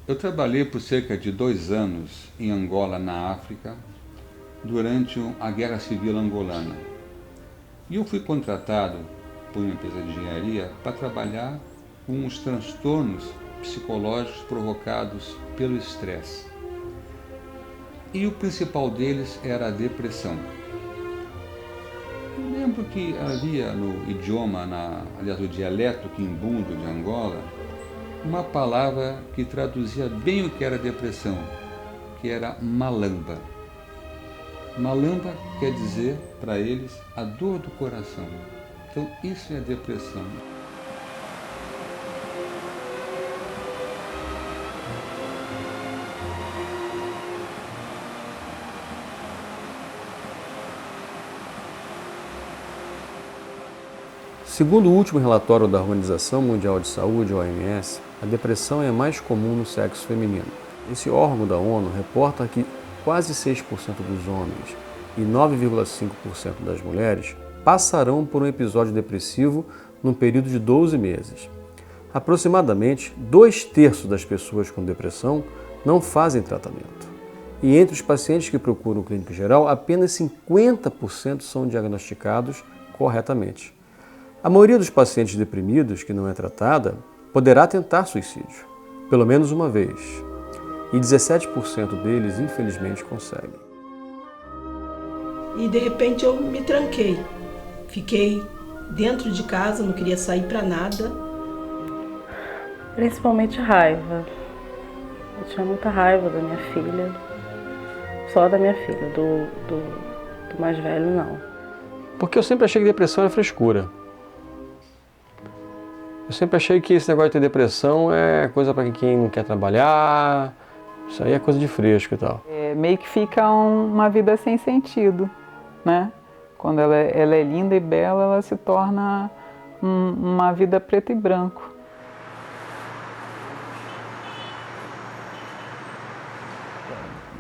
Eu trabalhei por cerca de 2 anos em Angola, na África, durante a Guerra Civil Angolana. E eu fui contratado por uma empresa de engenharia para trabalhar com os transtornos psicológicos provocados pelo estresse. E o principal deles era a depressão. Eu lembro que havia no idioma, aliás, no dialeto quimbundo de Angola, uma palavra que traduzia bem o que era depressão, que era malamba. Malamba quer dizer, para eles, a dor do coração. Então, isso é depressão. Segundo o último relatório da Organização Mundial de Saúde, OMS, a depressão é mais comum no sexo feminino. Esse órgão da ONU reporta que quase 6% dos homens e 9,5% das mulheres passarão por um episódio depressivo num período de 12 meses. Aproximadamente 2/3 das pessoas com depressão não fazem tratamento. E entre os pacientes que procuram clínica geral, apenas 50% são diagnosticados corretamente. A maioria dos pacientes deprimidos que não é tratada poderá tentar suicídio, pelo menos uma vez, e 17% deles, infelizmente, conseguem. E de repente eu me tranquei, fiquei dentro de casa, não queria sair para nada. Principalmente raiva. Eu tinha muita raiva da minha filha, só da minha filha, do mais velho não. Porque eu sempre achei que depressão era frescura. Eu sempre achei que esse negócio de ter depressão é coisa para quem não quer trabalhar, isso aí é coisa de fresco e tal. Meio que fica uma vida sem sentido, né? Quando ela é linda e bela, ela se torna uma vida preto e branco.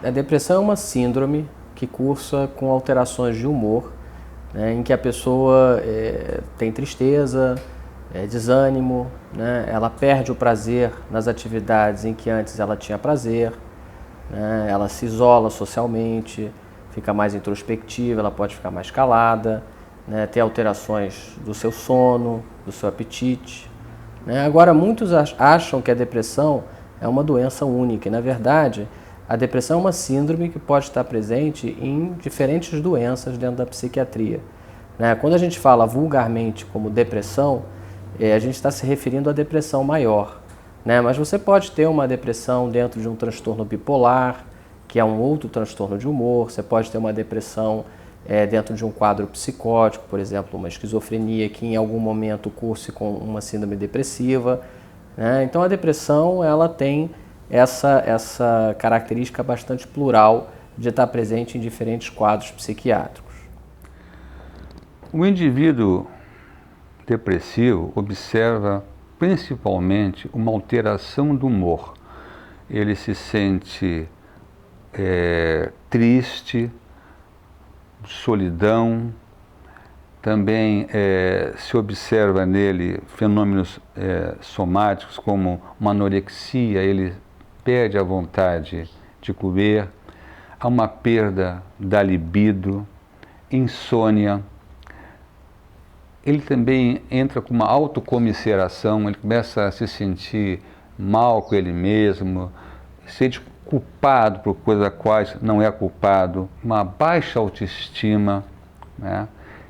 A depressão é uma síndrome que cursa com alterações de humor, né, em que a pessoa tem tristeza, desânimo, né, ela perde o prazer nas atividades em que antes ela tinha prazer, né, ela se isola socialmente, fica mais introspectiva, ela pode ficar mais calada, né, ter alterações do seu sono, do seu apetite. Né. Agora, muitos acham que a depressão é uma doença única e, na verdade, a depressão é uma síndrome que pode estar presente em diferentes doenças dentro da psiquiatria. Né. Quando a gente fala vulgarmente como depressão, a gente está se referindo à depressão maior, né? Mas você pode ter uma depressão dentro de um transtorno bipolar, que é um outro transtorno de humor. Você pode ter uma depressão dentro de um quadro psicótico, por exemplo, uma esquizofrenia que em algum momento curse com uma síndrome depressiva, né? Então a depressão ela tem essa característica bastante plural de estar presente em diferentes quadros psiquiátricos. O indivíduo depressivo observa principalmente uma alteração do humor. Ele se sente triste, solidão, também se observa nele fenômenos somáticos como uma anorexia, ele perde a vontade de comer, há uma perda da libido, insônia. Ele também entra com uma autocomiseração, ele começa a se sentir mal com ele mesmo, se sente culpado por coisas quais não é culpado, uma baixa autoestima, né?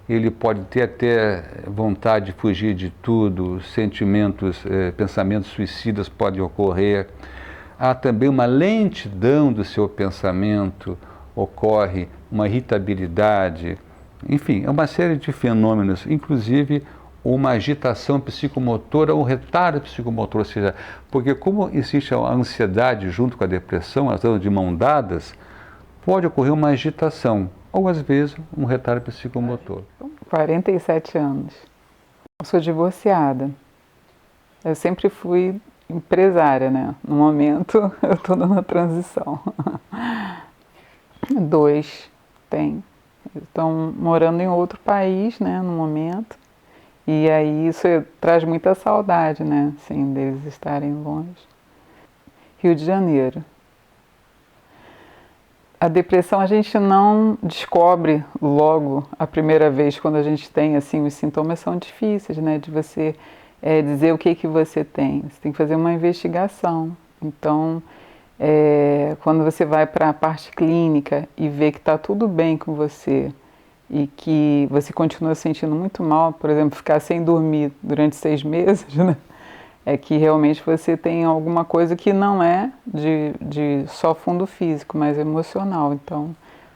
Ele pode ter até vontade de fugir de tudo, pensamentos suicidas podem ocorrer. Há também uma lentidão do seu pensamento, ocorre uma irritabilidade. Enfim, é uma série de fenômenos, inclusive uma agitação psicomotora ou retardo psicomotor, ou seja, porque como existe a ansiedade junto com a depressão, elas andam de mão dadas, pode ocorrer uma agitação, ou às vezes um retardo psicomotor. 47 anos. Eu sou divorciada. Eu sempre fui empresária, né? No momento, eu estou na transição. 2 tem. Estão morando em outro país, né, no momento. E aí isso traz muita saudade, né, assim, deles estarem longe. Rio de Janeiro. A depressão a gente não descobre logo a primeira vez quando a gente tem, assim, os sintomas são difíceis, né, de você dizer o que você tem. Você tem que fazer uma investigação. Então, quando você vai para a parte clínica e vê que está tudo bem com você e que você continua sentindo muito mal, por exemplo, ficar sem dormir durante 6 meses, né, é que realmente você tem alguma coisa que não é de só fundo físico, mas emocional. Então,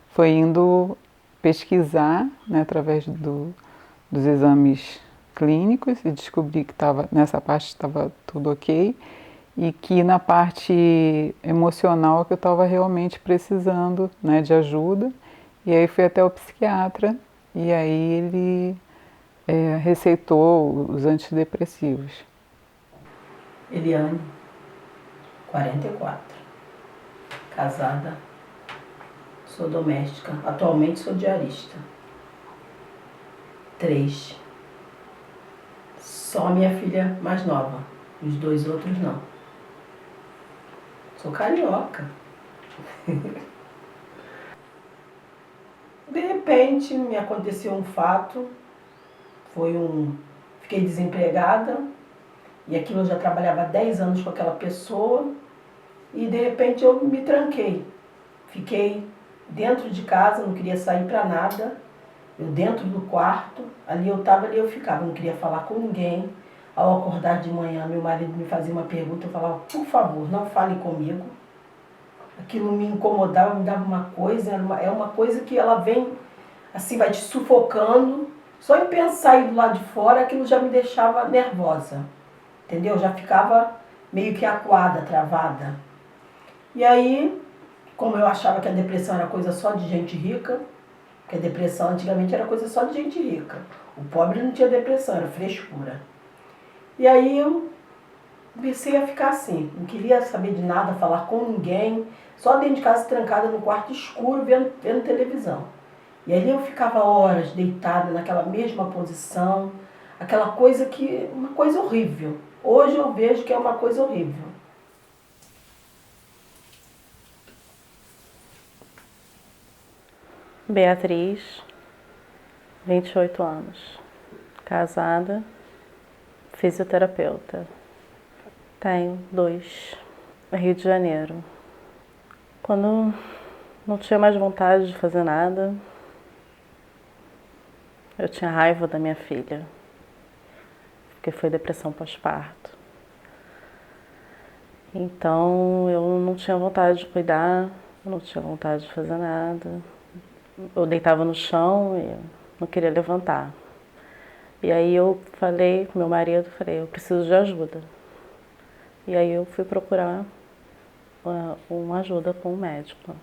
foi indo pesquisar, né, através dos exames clínicos e descobri que nessa parte estava tudo ok e que na parte emocional que eu estava realmente precisando, né, de ajuda. E aí fui até o psiquiatra e aí ele receitou os antidepressivos. Eliane, 44, casada, sou doméstica, atualmente sou diarista. 3, só minha filha mais nova, os 2 outros não. Sou carioca. De repente me aconteceu um fato, fiquei desempregada, e aquilo eu já trabalhava há 10 anos com aquela pessoa e de repente eu me tranquei. Fiquei dentro de casa, não queria sair para nada. Eu dentro do quarto, ali eu estava, ali eu ficava, não queria falar com ninguém. Ao acordar de manhã, meu marido me fazia uma pergunta, eu falava, por favor, não fale comigo. Aquilo me incomodava, me dava uma coisa, é uma coisa que ela vem, assim, vai te sufocando. Só em pensar em ir do lado de fora, aquilo já me deixava nervosa. Entendeu? Já ficava meio que acuada, travada. E aí, como eu achava que a depressão era coisa só de gente rica, porque a depressão antigamente era coisa só de gente rica. O pobre não tinha depressão, era frescura. E aí eu comecei a ficar assim, não queria saber de nada, falar com ninguém, só dentro de casa trancada no quarto escuro, vendo televisão. E ali eu ficava horas deitada naquela mesma posição, aquela coisa uma coisa horrível. Hoje eu vejo que é uma coisa horrível. Beatriz, 28 anos, casada, fisioterapeuta. Tenho 2, Rio de Janeiro. Quando não tinha mais vontade de fazer nada, eu tinha raiva da minha filha, porque foi depressão pós-parto. Então eu não tinha vontade de cuidar, eu não tinha vontade de fazer nada. Eu deitava no chão e não queria levantar. E aí eu falei com meu marido, eu preciso de ajuda. E aí eu fui procurar uma ajuda com um médico.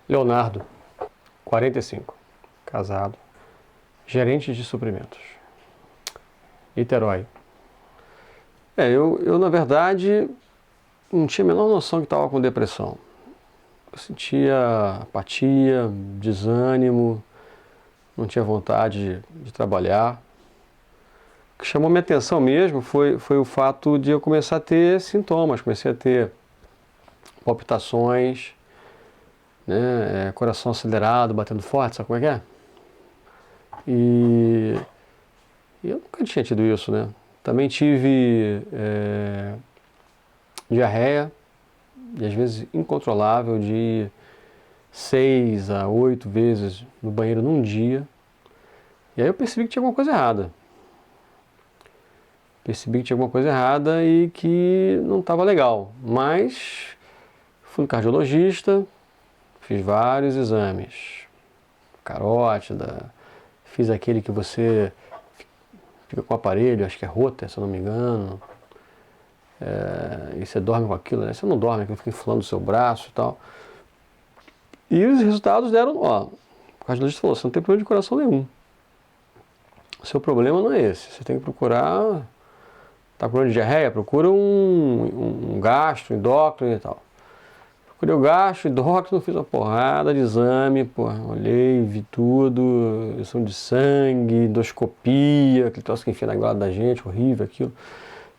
Leonardo, 45, casado, gerente de suprimentos. Niterói. Eu na verdade não tinha a menor noção que estava com depressão. Eu sentia apatia, desânimo, não tinha vontade de trabalhar. O que chamou minha atenção mesmo foi o fato de eu começar a ter sintomas, comecei a ter palpitações, né, coração acelerado, batendo forte, sabe como é que é? E eu nunca tinha tido isso, né? Também tive diarreia, e às vezes incontrolável, de 6 a 8 vezes no banheiro num dia. E aí eu percebi que tinha alguma coisa errada. Percebi que tinha alguma coisa errada e que não estava legal. Mas fui no cardiologista, fiz vários exames. Carótida, fiz aquele que você fica com o aparelho, acho que é Holter, se eu não me engano. E você dorme com aquilo, né? Você não dorme, aquilo fica inflando o seu braço e tal. E os resultados deram, o cardiologista falou, você não tem problema de coração nenhum. O seu problema não é esse, você tem que procurar, tá com problema de diarreia, procura um gastro, endócrino e tal. Procurei o gastro, endócrino, fiz uma porrada de exame, olhei, vi tudo, exame de sangue, endoscopia, aquele troço que enfia na goela da gente, horrível aquilo.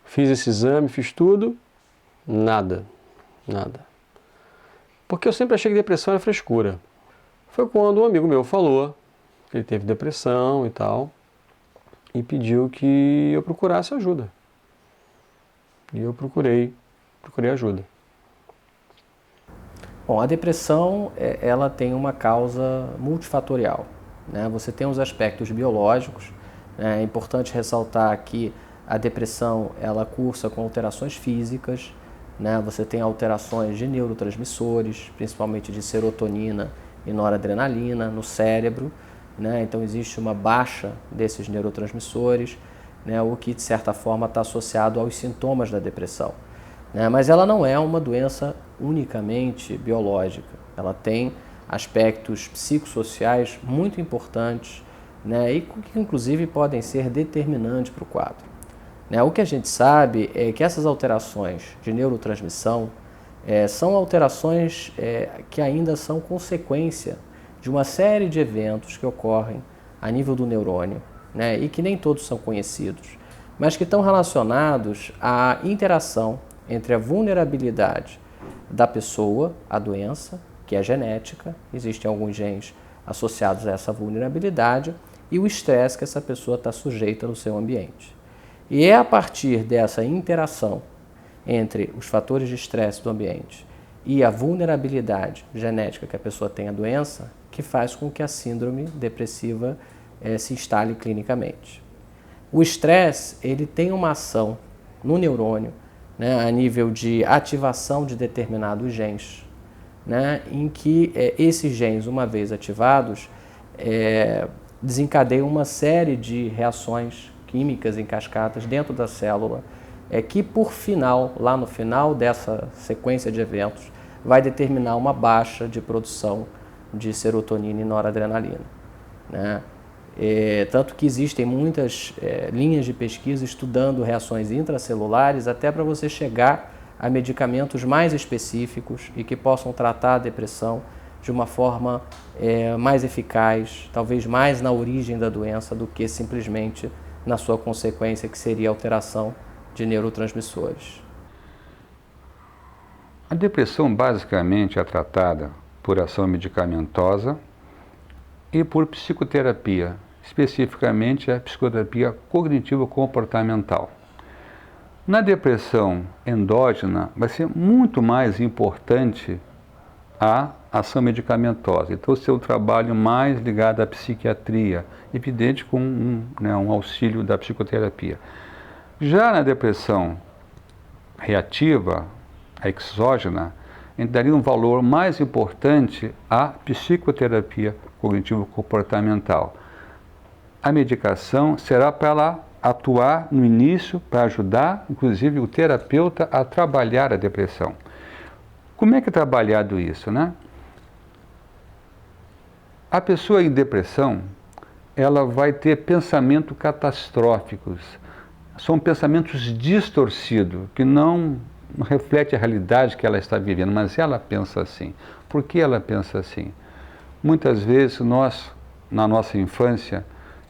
Fiz esse exame, fiz tudo, nada. Porque eu sempre achei que depressão era frescura. Foi quando um amigo meu falou que ele teve depressão e tal, e pediu que eu procurasse ajuda. E eu procurei ajuda. Bom, a depressão, ela tem uma causa multifatorial, né? Você tem os aspectos biológicos, né? É importante ressaltar que a depressão, ela cursa com alterações físicas, né? Você tem alterações de neurotransmissores, principalmente de serotonina e noradrenalina no cérebro, né? Então existe uma baixa desses neurotransmissores, né? O que de certa forma está associado aos sintomas da depressão, né? Mas ela não é uma doença unicamente biológica, ela tem aspectos psicossociais muito importantes, né? E que inclusive podem ser determinantes para o quadro, né? O que a gente sabe é que essas alterações de neurotransmissão são alterações que ainda são consequência de uma série de eventos que ocorrem a nível do neurônio, né? E que nem todos são conhecidos, mas que estão relacionados à interação entre a vulnerabilidade da pessoa à doença, que é genética, existem alguns genes associados a essa vulnerabilidade, e o estresse que essa pessoa está sujeita no seu ambiente. E é a partir dessa interação entre os fatores de estresse do ambiente e a vulnerabilidade genética que a pessoa tem à doença que faz com que a síndrome depressiva se instale clinicamente. O estresse, ele tem uma ação no neurônio, né, a nível de ativação de determinados genes, né, em que esses genes, uma vez ativados, desencadeiam uma série de reações químicas em cascatas dentro da célula, que por final, lá no final dessa sequência de eventos, vai determinar uma baixa de produção de serotonina e noradrenalina, né? Tanto que existem muitas linhas de pesquisa estudando reações intracelulares até para você chegar a medicamentos mais específicos e que possam tratar a depressão de uma forma mais eficaz, talvez mais na origem da doença do que simplesmente na sua consequência, que seria a alteração de neurotransmissores. A depressão basicamente é tratada por ação medicamentosa e por psicoterapia, especificamente a psicoterapia cognitivo-comportamental. Na depressão endógena, vai ser muito mais importante a ação medicamentosa. Então, o seu trabalho mais ligado à psiquiatria, evidente com um auxílio da psicoterapia. Já na depressão reativa, a exógena, a gente daria um valor mais importante à psicoterapia cognitivo-comportamental. A medicação será para ela atuar no início, para ajudar, inclusive, o terapeuta a trabalhar a depressão. Como é que é trabalhado isso, né? A pessoa em depressão, ela vai ter pensamentos catastróficos. São pensamentos distorcidos, que não refletem a realidade que ela está vivendo, mas ela pensa assim. Por que ela pensa assim? Muitas vezes nós, na nossa infância,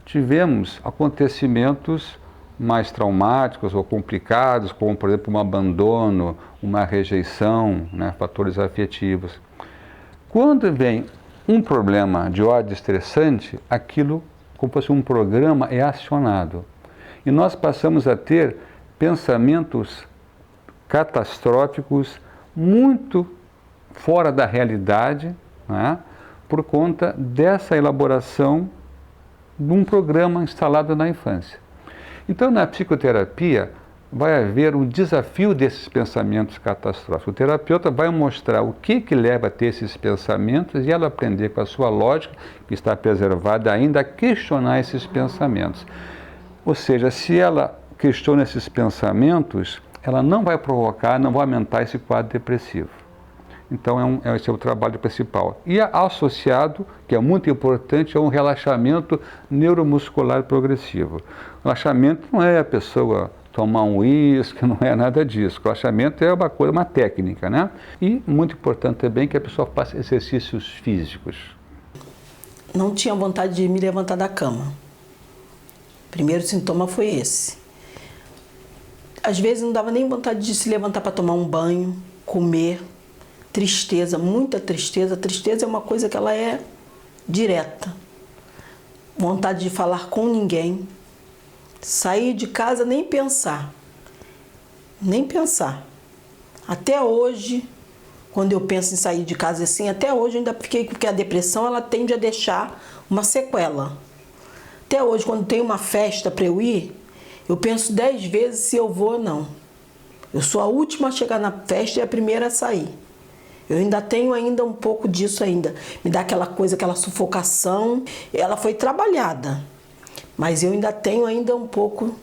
tivemos acontecimentos mais traumáticos ou complicados, como, por exemplo, um abandono, uma rejeição, né, fatores afetivos. Quando vem um problema de ordem estressante, aquilo, como fosse um programa, é acionado. E nós passamos a ter pensamentos catastróficos muito fora da realidade, né, por conta dessa elaboração de um programa instalado na infância. Então, na psicoterapia, vai haver um desafio desses pensamentos catastróficos. O terapeuta vai mostrar o que leva a ter esses pensamentos e ela aprender com a sua lógica, que está preservada ainda, a questionar esses pensamentos. Ou seja, se ela questiona esses pensamentos, ela não vai provocar, não vai aumentar esse quadro depressivo. Então, esse é o trabalho principal. E associado, que é muito importante, é um relaxamento neuromuscular progressivo. O relaxamento não é a pessoa tomar um uísque, não é nada disso. O relaxamento é uma coisa, uma técnica, né? E muito importante também que a pessoa faça exercícios físicos. Não tinha vontade de me levantar da cama. O primeiro sintoma foi esse. Às vezes não dava nem vontade de se levantar para tomar um banho, comer. Tristeza, muita tristeza. Tristeza é uma coisa que ela é direta. Vontade de falar com ninguém. Sair de casa, nem pensar. Nem pensar. Até hoje, quando eu penso em sair de casa assim, até hoje eu ainda fiquei, porque a depressão ela tende a deixar uma sequela. Até hoje, quando tem uma festa para eu ir, eu penso 10 vezes se eu vou ou não. Eu sou a última a chegar na festa e a primeira a sair. Eu ainda tenho um pouco disso ainda. Me dá aquela coisa, aquela sufocação. Ela foi trabalhada, mas eu ainda tenho um pouco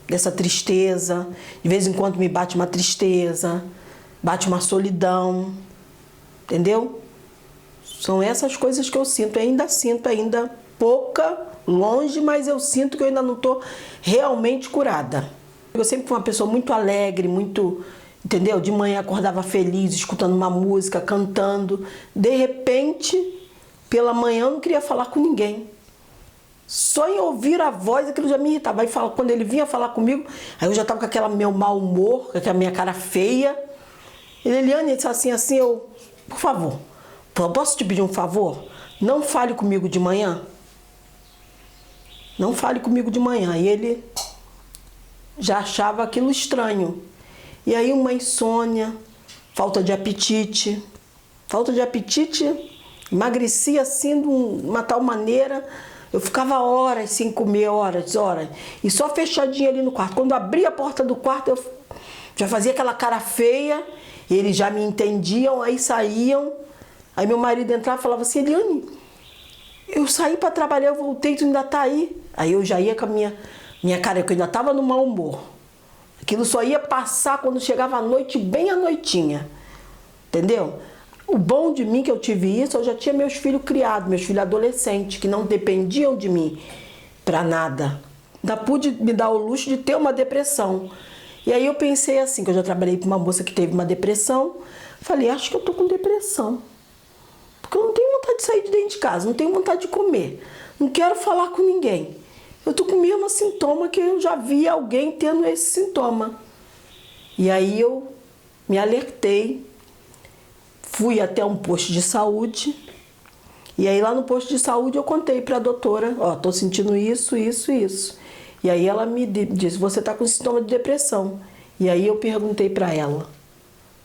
dessa tristeza. De vez em quando me bate uma tristeza, bate uma solidão, entendeu? São essas coisas que eu sinto. Eu sinto pouca, longe, mas eu sinto que eu ainda não estou realmente curada. Eu sempre fui uma pessoa muito alegre, muito, entendeu? De manhã acordava feliz, escutando uma música, cantando. De repente, pela manhã eu não queria falar com ninguém. Só em ouvir a voz aquilo já me irritava. Aí quando ele vinha falar comigo, aí eu já estava com aquele meu mau humor, com aquela minha cara feia. Eliane disse assim, eu, por favor, posso te pedir um favor? Não fale comigo de manhã. Não fale comigo de manhã. E ele já achava aquilo estranho. E aí uma insônia, falta de apetite. Falta de apetite, emagrecia assim de uma tal maneira. Eu ficava horas sem comer, horas. E só fechadinha ali no quarto. Quando eu abria a porta do quarto, eu já fazia aquela cara feia. Eles já me entendiam, aí saíam. Aí meu marido entrava e falava assim, Eliane, eu saí para trabalhar, eu voltei, tu ainda tá aí. Aí eu já ia com a minha cara, que eu ainda estava no mau humor. Aquilo só ia passar quando chegava a noite, bem à noitinha. Entendeu? O bom de mim que eu tive isso, eu já tinha meus filhos criados, meus filhos adolescentes, que não dependiam de mim para nada. Ainda pude me dar o luxo de ter uma depressão. E aí eu pensei assim, que eu já trabalhei com uma moça que teve uma depressão. Falei, acho que eu tô com depressão. Porque eu não tenho vontade de sair de dentro de casa, não tenho vontade de comer, não quero falar com ninguém. Eu tô com o mesmo sintoma que eu já vi alguém tendo esse sintoma. E aí eu me alertei, fui até um posto de saúde. E aí lá no posto de saúde eu contei para a doutora, tô sentindo isso. E aí ela me disse, você tá com sintoma de depressão. E aí eu perguntei para ela,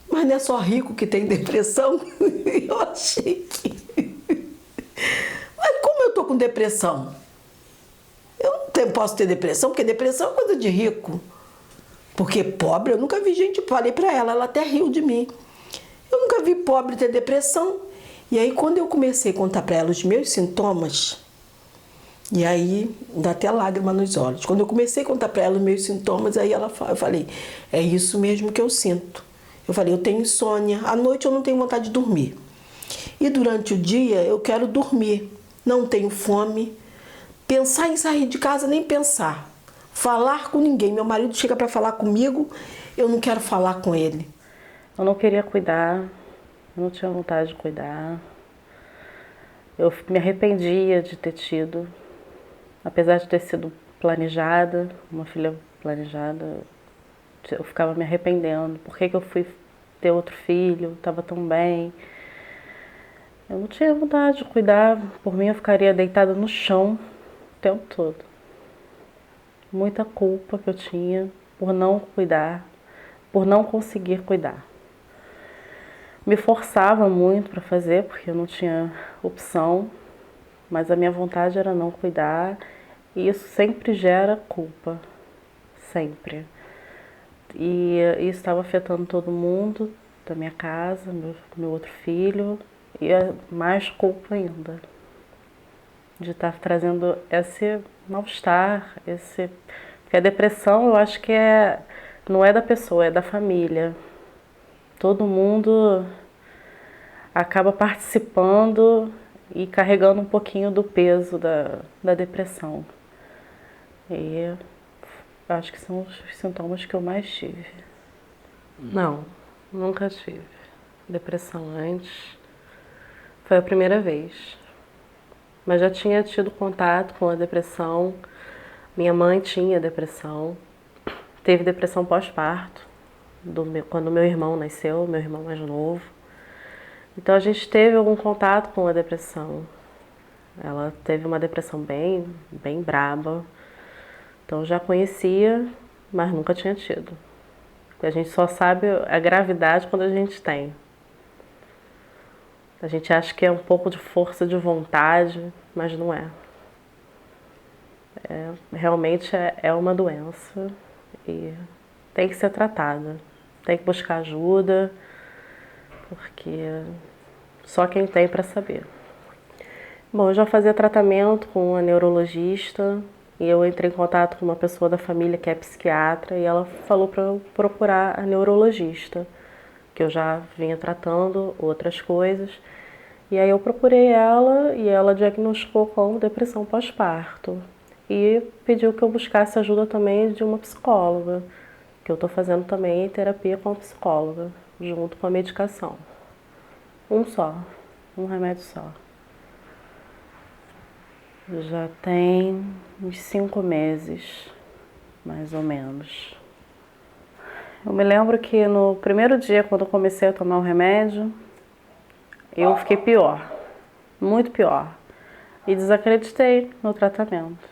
mas não é só rico que tem depressão? Eu achei que... Mas como eu tô com depressão? Eu não posso ter depressão, porque depressão é coisa de rico. Porque pobre, eu nunca vi gente... Falei pra ela até riu de mim. Eu nunca vi pobre ter depressão. E aí quando eu comecei a contar pra ela os meus sintomas, e aí dá até lágrima nos olhos. Quando eu comecei a contar pra ela os meus sintomas, aí eu falei, é isso mesmo que eu sinto. Eu falei, eu tenho insônia, à noite eu não tenho vontade de dormir. E durante o dia eu quero dormir, não tenho fome. Pensar em sair de casa, nem pensar. Falar com ninguém. Meu marido chega para falar comigo, eu não quero falar com ele. Eu não queria cuidar, eu não tinha vontade de cuidar. Eu me arrependia de ter tido, apesar de ter sido planejada, uma filha planejada, eu ficava me arrependendo. Por que eu fui ter outro filho? Estava tão bem. Eu não tinha vontade de cuidar. Por mim, eu ficaria deitada no chão o tempo todo. Muita culpa que eu tinha por não cuidar, por não conseguir cuidar. Me forçava muito para fazer, porque eu não tinha opção, mas a minha vontade era não cuidar. E isso sempre gera culpa. Sempre. E isso estava afetando todo mundo da minha casa, meu outro filho, e mais culpa ainda de estar trazendo esse mal-estar, porque a depressão eu acho que não é da pessoa, é da família. Todo mundo acaba participando e carregando um pouquinho do peso da depressão. E acho que são os sintomas que eu mais tive. Não, nunca tive depressão antes. Foi a primeira vez. Mas já tinha tido contato com a depressão. Minha mãe tinha depressão. teve depressão pós-parto, quando meu irmão nasceu, meu irmão mais novo. Então a gente teve algum contato com a depressão. Ela teve uma depressão bem braba. Então eu já conhecia, mas nunca tinha tido. A gente só sabe a gravidade quando a gente tem. A gente acha que é um pouco de força de vontade, mas não é. Realmente é uma doença e tem que ser tratada. Tem que buscar ajuda, porque só quem tem para saber. Bom, eu já fazia tratamento com a neurologista e eu entrei em contato com uma pessoa da família que é psiquiatra e ela falou para eu procurar a neurologista, que eu já vinha tratando outras coisas. E aí eu procurei ela e ela diagnosticou com depressão pós-parto e pediu que eu buscasse ajuda também de uma psicóloga, que eu estou fazendo também terapia com a psicóloga, junto com a medicação. Um remédio só. Já tem uns 5 meses, mais ou menos. Eu me lembro que no primeiro dia, quando eu comecei a tomar o remédio, eu fiquei pior, muito pior. E desacreditei no tratamento.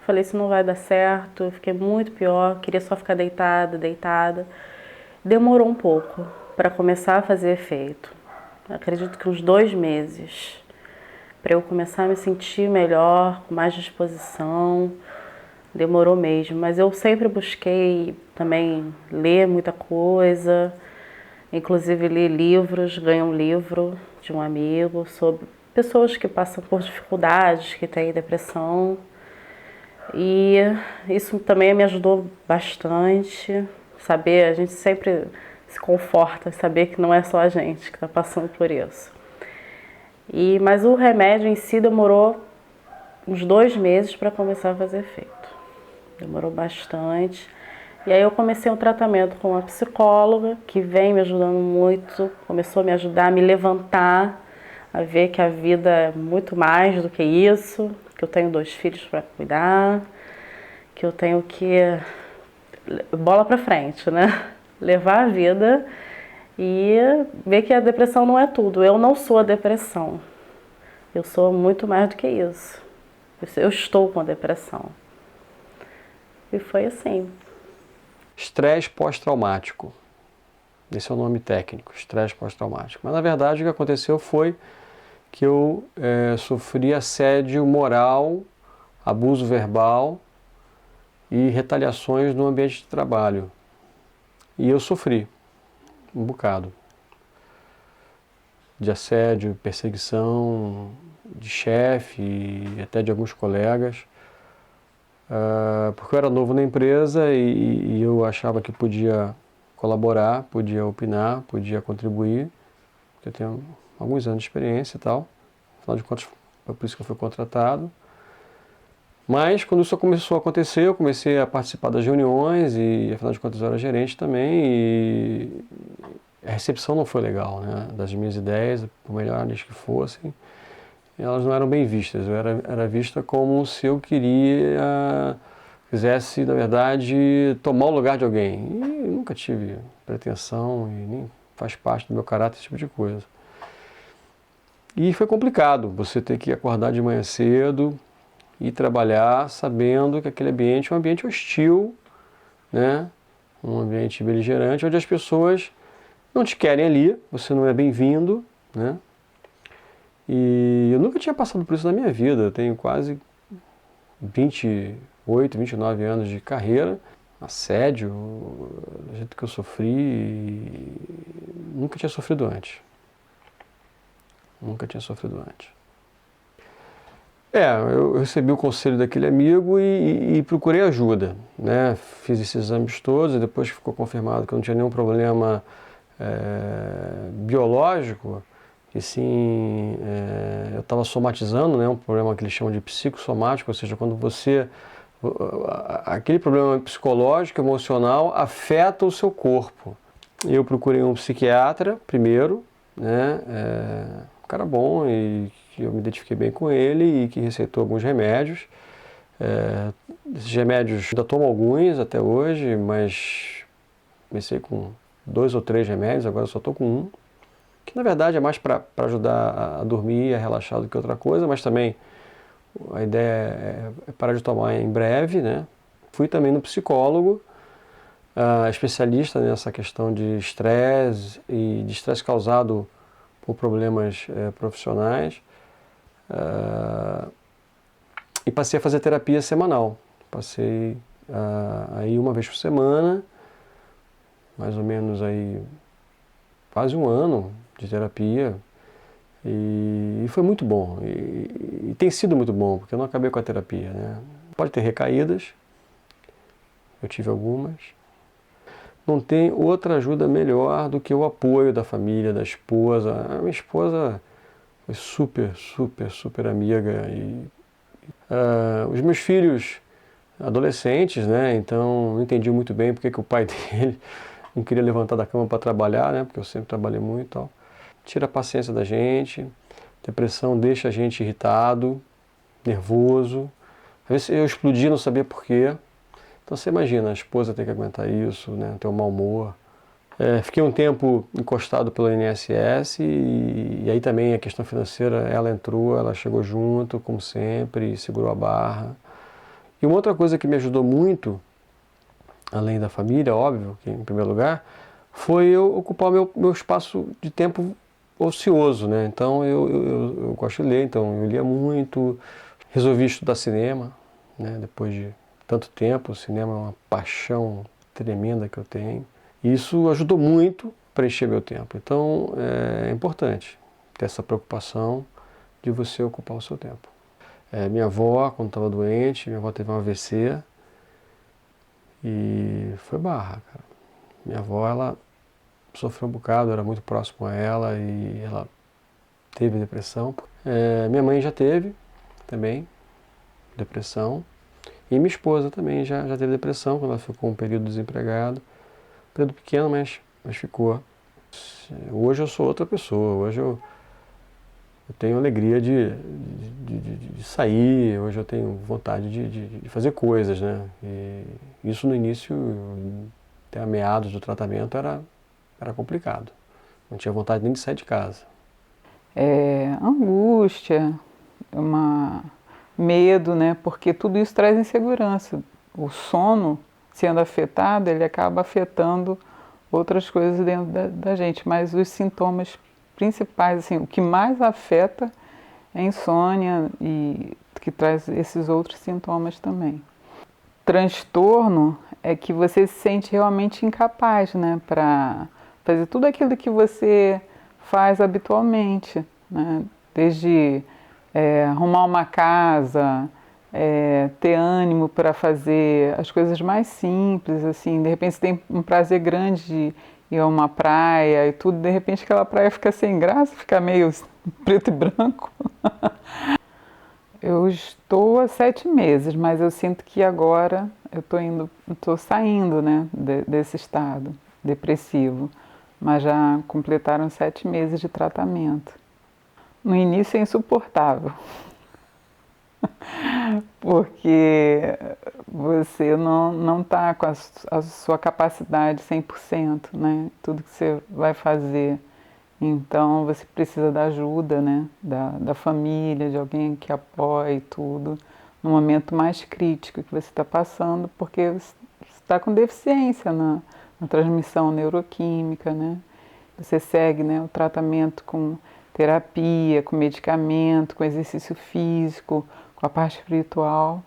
Falei, isso não vai dar certo, eu fiquei muito pior, queria só ficar deitada. Demorou um pouco para começar a fazer efeito. Acredito que uns 2 meses, para eu começar a me sentir melhor, com mais disposição. Demorou mesmo, mas eu sempre busquei também ler muita coisa, inclusive li livros, ganhei um livro de um amigo sobre pessoas que passam por dificuldades, que têm depressão. E isso também me ajudou bastante, saber, a gente sempre se conforta, saber que não é só a gente que está passando por isso. Mas o remédio em si demorou uns 2 meses para começar a fazer efeito. Demorou bastante. E aí eu comecei um tratamento com uma psicóloga que vem me ajudando muito, começou a me ajudar a me levantar, a ver que a vida é muito mais do que isso, que eu tenho 2 filhos para cuidar, que eu tenho que bola para frente, né? Levar a vida e ver que a depressão não é tudo. Eu não sou a depressão. Eu sou muito mais do que isso. Eu estou com a depressão. E foi assim. Estresse pós-traumático. Esse é o nome técnico, estresse pós-traumático. Mas na verdade o que aconteceu foi que eu sofri assédio moral, abuso verbal e retaliações no ambiente de trabalho. E eu sofri um bocado de assédio, perseguição de chefe e até de alguns colegas, porque eu era novo na empresa e eu achava que podia colaborar, podia opinar, podia contribuir, porque eu tenho alguns anos de experiência e tal. Afinal de contas, foi por isso que eu fui contratado. Mas quando isso começou a acontecer, eu comecei a participar das reuniões e, afinal de contas, eu era gerente também e a recepção não foi legal, né? Das minhas ideias, por melhores que fossem, elas não eram bem vistas. Eu era vista como se eu quisesse, na verdade, tomar o lugar de alguém. E nunca tive pretensão e nem faz parte do meu caráter esse tipo de coisa. E foi complicado você ter que acordar de manhã cedo e trabalhar sabendo que aquele ambiente é um ambiente hostil, né? Um ambiente beligerante, onde as pessoas não te querem ali, você não é bem-vindo, né? E eu nunca tinha passado por isso na minha vida. Eu tenho quase 28, 29 anos de carreira, assédio, do jeito que eu sofri, nunca tinha sofrido antes. Nunca tinha sofrido antes. Eu recebi o conselho daquele amigo e procurei ajuda, né? Fiz esses exames todos e depois ficou confirmado que eu não tinha nenhum problema biológico, e sim, eu estava somatizando, né? Um problema que eles chamam de psicossomático, ou seja, quando aquele problema psicológico, emocional, afeta o seu corpo. Eu procurei um psiquiatra primeiro, né? Um cara bom e que eu me identifiquei bem com ele e que receitou alguns remédios. Esses remédios, ainda tomo alguns até hoje, mas comecei com 2 ou 3 remédios, agora eu só estou com um, que na verdade é mais para ajudar a dormir, a relaxar do que outra coisa, mas também a ideia é parar de tomar em breve, né? Fui também no psicólogo, especialista nessa questão de estresse e de estresse causado por problemas profissionais, e passei a fazer terapia semanal. Passei aí uma vez por semana, mais ou menos aí quase um ano de terapia, e foi muito bom, e tem sido muito bom, porque eu não acabei com a terapia, né? Pode ter recaídas, eu tive algumas. Não tem outra ajuda melhor do que o apoio da família, da esposa. A minha esposa foi super, super, super amiga. Os meus filhos, adolescentes, né? Então não entendi muito bem porque que o pai dele não queria levantar da cama para trabalhar, né? Porque eu sempre trabalhei muito e tal. Tira a paciência da gente. Depressão deixa a gente irritado, nervoso. Às vezes eu explodi, não sabia por quê. Então você imagina, a esposa ter que aguentar isso, né, ter um mau humor. Fiquei um tempo encostado pelo INSS e aí também a questão financeira, ela entrou, ela chegou junto, como sempre, e segurou a barra. E uma outra coisa que me ajudou muito, além da família, óbvio, que em primeiro lugar, foi eu ocupar o meu espaço de tempo ocioso, né? Então eu gosto de ler, então eu lia muito, resolvi estudar cinema, né, depois de tanto tempo. O cinema é uma paixão tremenda que eu tenho. E isso ajudou muito a preencher meu tempo. Então é importante ter essa preocupação de você ocupar o seu tempo. Minha avó, quando estava doente, minha avó teve um AVC e foi barra, cara. Minha avó, ela sofreu um bocado, eu era muito próximo a ela e ela teve depressão. Minha mãe já teve também depressão. E minha esposa também já teve depressão, quando ela ficou um período desempregado. Período pequeno, mas ficou. Hoje eu sou outra pessoa, hoje eu tenho alegria de sair, hoje eu tenho vontade de fazer coisas, né? E isso no início, até a meados do tratamento, era complicado. Não tinha vontade nem de sair de casa. Angústia, medo, né? Porque tudo isso traz insegurança. O sono, sendo afetado, ele acaba afetando outras coisas dentro da gente. Mas os sintomas principais, assim, o que mais afeta é a insônia e que traz esses outros sintomas também. Transtorno é que você se sente realmente incapaz, né? Para fazer tudo aquilo que você faz habitualmente, né? Desde arrumar uma casa, ter ânimo para fazer as coisas mais simples, assim, de repente você tem um prazer grande de ir a uma praia e tudo, de repente aquela praia fica sem graça, fica meio preto e branco. Eu estou há 7 meses, mas eu sinto que agora eu estou saindo, né, desse estado depressivo, mas já completaram 7 meses de tratamento. No início é insuportável, porque você não está com a sua capacidade 100%, né? Tudo que você vai fazer. Então você precisa da ajuda, né? Da família, de alguém que apoie tudo, no momento mais crítico que você está passando, porque você está com deficiência na transmissão neuroquímica, né? Você segue, né, o tratamento com terapia, com medicamento, com exercício físico, com a parte espiritual.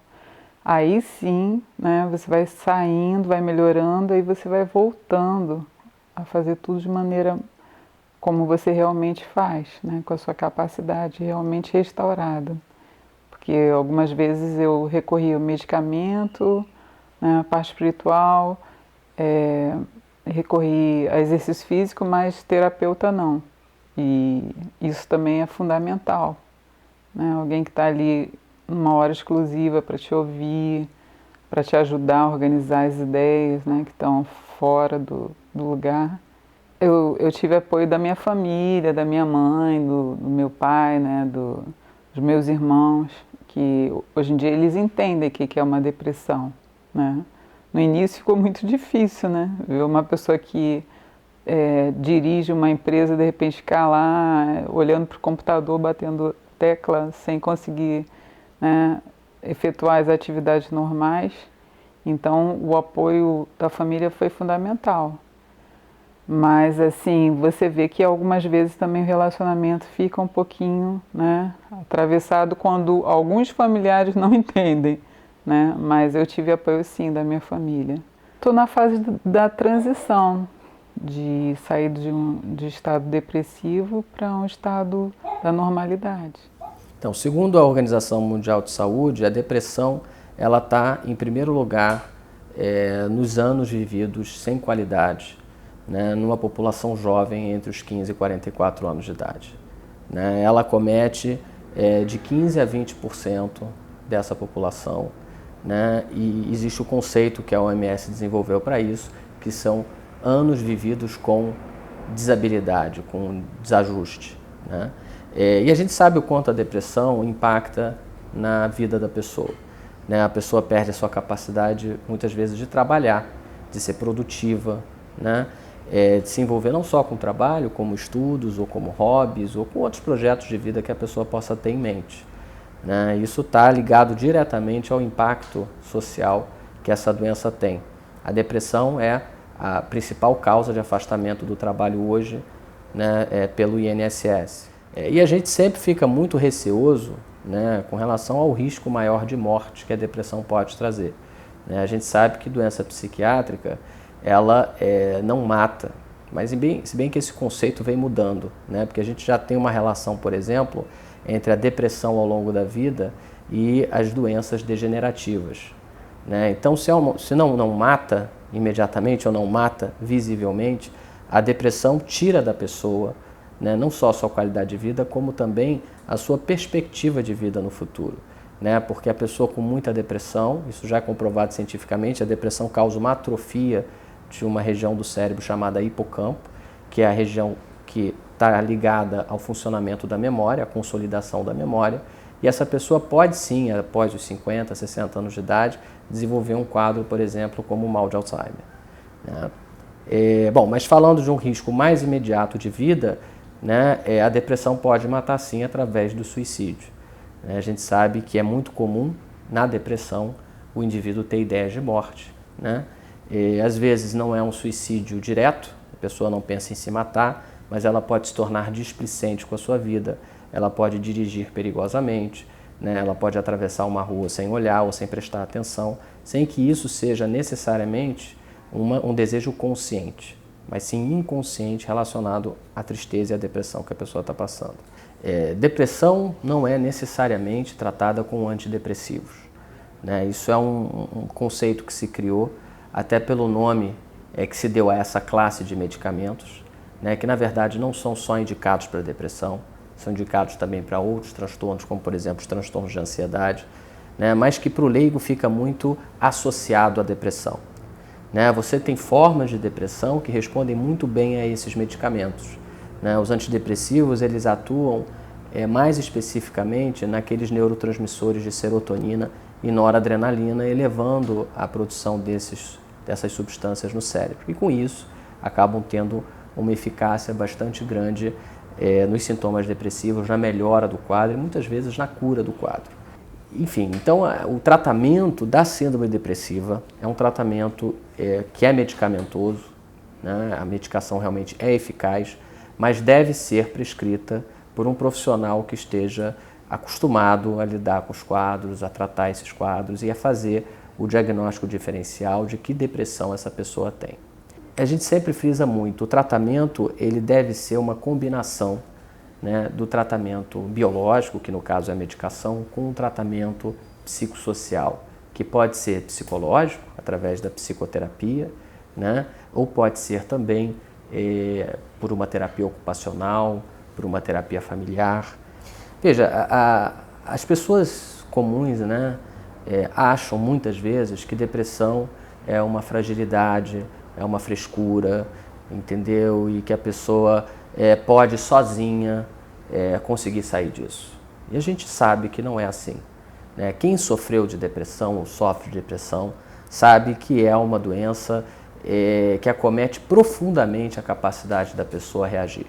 Aí sim, né, você vai saindo, vai melhorando, aí você vai voltando a fazer tudo de maneira como você realmente faz, né, com a sua capacidade realmente restaurada. Porque algumas vezes eu recorri ao medicamento, né, a parte espiritual, recorri a exercício físico, mas terapeuta não. E isso também é fundamental, né? Alguém que está ali numa hora exclusiva para te ouvir, para te ajudar a organizar as ideias, né, que estão fora do lugar. Eu tive apoio da minha família, da minha mãe, do meu pai, né, dos meus irmãos, que hoje em dia eles entendem o que é uma depressão, né? No início ficou muito difícil, né? Ver uma pessoa que dirige uma empresa, de repente ficar lá olhando para o computador, batendo tecla, sem conseguir, né, efetuar as atividades normais. Então, o apoio da família foi fundamental. Mas, assim, você vê que algumas vezes também o relacionamento fica um pouquinho, né, atravessado quando alguns familiares não entendem, né? Mas eu tive apoio, sim, da minha família. Estou na fase da transição, de sair de estado depressivo para um estado da normalidade. Então, segundo a Organização Mundial de Saúde, a depressão ela está em primeiro lugar nos anos vividos sem qualidade, né, numa população jovem entre os 15 e 44 anos de idade. Né? Ela acomete de 15 a 20% dessa população, né? E existe o conceito que a OMS desenvolveu para isso, que são anos vividos com desabilidade, com desajuste. Né? E a gente sabe o quanto a depressão impacta na vida da pessoa. Né? A pessoa perde a sua capacidade, muitas vezes, de trabalhar, de ser produtiva, né? De se envolver não só com trabalho, como estudos, ou como hobbies, ou com outros projetos de vida que a pessoa possa ter em mente. Né? Isso está ligado diretamente ao impacto social que essa doença tem. A depressão é a principal causa de afastamento do trabalho hoje, né, pelo INSS. E a gente sempre fica muito receoso, né, com relação ao risco maior de morte que a depressão pode trazer. Né? A gente sabe que doença psiquiátrica, ela não mata, mas se bem que esse conceito vem mudando, né? Porque a gente já tem uma relação, por exemplo, entre a depressão ao longo da vida e as doenças degenerativas. Né? Então, se não mata imediatamente ou não mata visivelmente, a depressão tira da pessoa, né, não só a sua qualidade de vida, como também a sua perspectiva de vida no futuro. Né? Porque a pessoa com muita depressão, isso já é comprovado cientificamente, a depressão causa uma atrofia de uma região do cérebro chamada hipocampo, que é a região que está ligada ao funcionamento da memória, à consolidação da memória, e essa pessoa pode sim, após os 50, 60 anos de idade, desenvolver um quadro, por exemplo, como o mal de Alzheimer. Né? Bom, mas falando de um risco mais imediato de vida, né, a depressão pode matar sim através do suicídio. Né? A gente sabe que é muito comum na depressão o indivíduo ter ideias de morte. Né? Às vezes não é um suicídio direto, a pessoa não pensa em se matar, mas ela pode se tornar displicente com a sua vida, ela pode dirigir perigosamente, né? Ela pode atravessar uma rua sem olhar ou sem prestar atenção, sem que isso seja necessariamente um desejo consciente, mas sim inconsciente relacionado à tristeza e à depressão que a pessoa está passando. Depressão não é necessariamente tratada com antidepressivos. Né? Isso é um conceito que se criou até pelo nome que se deu a essa classe de medicamentos, né, que na verdade não são só indicados para depressão, são indicados também para outros transtornos, como por exemplo os transtornos de ansiedade, né, mas que para o leigo fica muito associado à depressão. Né? Você tem formas de depressão que respondem muito bem a esses medicamentos. Né? Os antidepressivos eles atuam mais especificamente naqueles neurotransmissores de serotonina e noradrenalina, elevando a produção dessas substâncias no cérebro. E com isso acabam tendo uma eficácia bastante grande nos sintomas depressivos, na melhora do quadro e muitas vezes na cura do quadro. Enfim, então o tratamento da síndrome depressiva é um tratamento que é medicamentoso, né? A medicação realmente é eficaz, mas deve ser prescrita por um profissional que esteja acostumado a lidar com os quadros, a tratar esses quadros e a fazer o diagnóstico diferencial de que depressão essa pessoa tem. A gente sempre frisa muito, o tratamento ele deve ser uma combinação, né, do tratamento biológico, que no caso é a medicação, com um tratamento psicossocial, que pode ser psicológico, através da psicoterapia, né, ou pode ser também por uma terapia ocupacional, por uma terapia familiar. Veja, as pessoas comuns, né, acham muitas vezes que depressão é uma fragilidade, é uma frescura, entendeu? E que a pessoa pode sozinha conseguir sair disso. E a gente sabe que não é assim. né? Quem sofreu de depressão ou sofre de depressão sabe que é uma doença que acomete profundamente a capacidade da pessoa a reagir,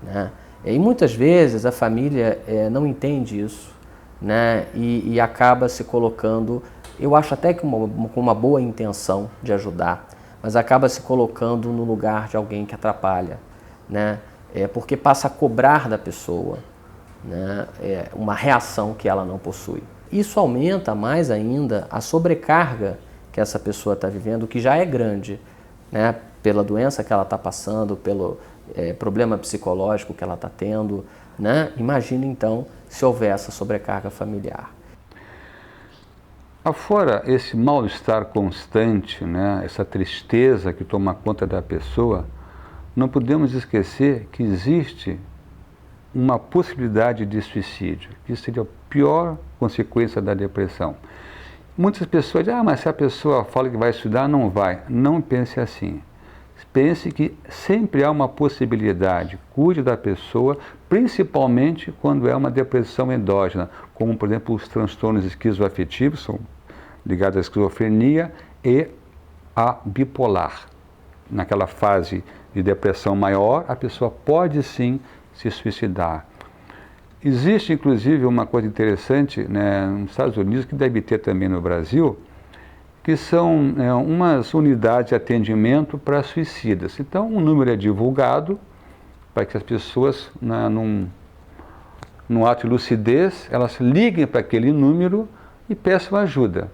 né? E muitas vezes a família não entende isso, né? E acaba se colocando, eu acho até que com uma boa intenção de ajudar, mas acaba se colocando no lugar de alguém que atrapalha, né? Porque passa a cobrar da pessoa, né? Uma reação que ela não possui. Isso aumenta mais ainda a sobrecarga que essa pessoa está vivendo, que já é grande, né? Pela doença que ela está passando, pelo problema psicológico que ela está tendo, né? Imagina então se houver essa sobrecarga familiar. Afora esse mal-estar constante, né? Essa tristeza que toma conta da pessoa, não podemos esquecer que existe uma possibilidade de suicídio, que seria a pior consequência da depressão. Muitas pessoas dizem, mas se a pessoa fala que vai estudar, não vai. Não pense assim. Pense que sempre há uma possibilidade. Cuide da pessoa, principalmente quando é uma depressão endógena, como, por exemplo, os transtornos esquizoafetivos, são ligados à esquizofrenia, e a bipolar. Naquela fase de depressão maior, a pessoa pode sim se suicidar. Existe, inclusive, uma coisa interessante, né, nos Estados Unidos, que deve ter também no Brasil, que são umas unidades de atendimento para suicidas. Então, um número é divulgado para que as pessoas, num ato de lucidez, elas liguem para aquele número e peçam ajuda.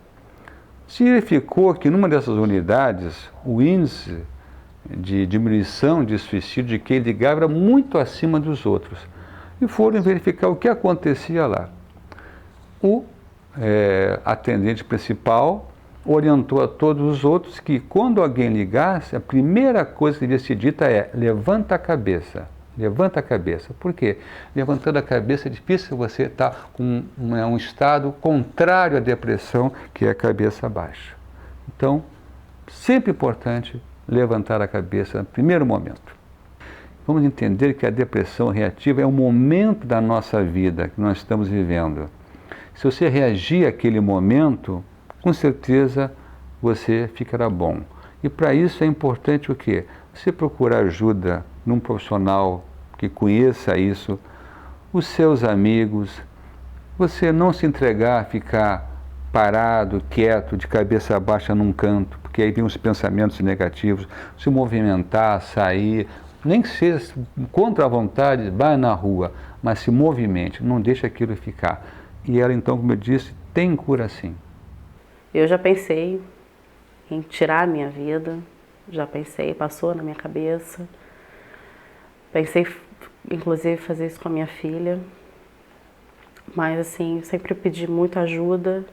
Se verificou que numa dessas unidades, o índice de diminuição de suicídio de quem ligava era muito acima dos outros. E foram verificar o que acontecia lá. O atendente principal orientou a todos os outros que quando alguém ligasse, a primeira coisa que devia ser dita é: levanta a cabeça. Levanta a cabeça. Por quê? Levantando a cabeça é difícil você estar com um estado contrário à depressão, que é a cabeça baixa. Então, sempre importante levantar a cabeça no primeiro momento. Vamos entender que a depressão reativa é um momento da nossa vida que nós estamos vivendo. Se você reagir àquele momento, com certeza você ficará bom. E para isso é importante o quê? Você procurar ajuda num profissional que conheça isso, os seus amigos, você não se entregar a ficar parado, quieto, de cabeça baixa num canto, porque aí vem os pensamentos negativos, se movimentar, sair, nem que seja contra a vontade, vai na rua, mas se movimente, não deixe aquilo ficar. E ela então, como eu disse, tem cura sim. Eu já pensei em tirar a minha vida, já pensei, passou na minha cabeça. Pensei, inclusive, fazer isso com a minha filha. Mas, assim, sempre pedi muita ajuda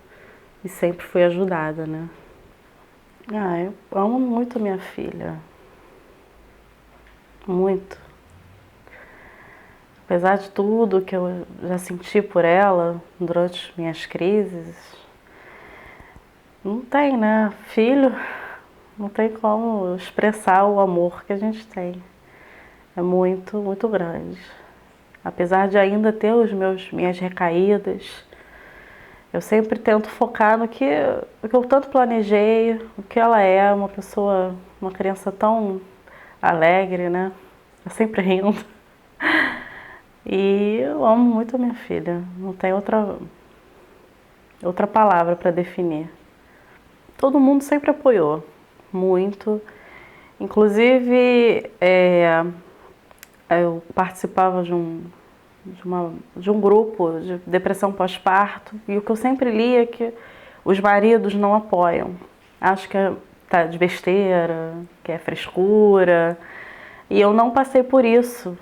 e sempre fui ajudada, né? Eu amo muito minha filha. Muito. Apesar de tudo que eu já senti por ela durante minhas crises, não tem, né? Filho, não tem como expressar o amor que a gente tem. É muito, muito grande. Apesar de ainda ter minhas recaídas, eu sempre tento focar no que eu tanto planejei, o que ela é, uma pessoa, uma criança tão alegre, né? Eu sempre rindo. E eu amo muito a minha filha. Não tem outra palavra para definir. Todo mundo sempre apoiou, muito. Inclusive, eu participava de um grupo de depressão pós-parto, e o que eu sempre li é que os maridos não apoiam. Acho que tá de besteira, que é frescura. E eu não passei por isso,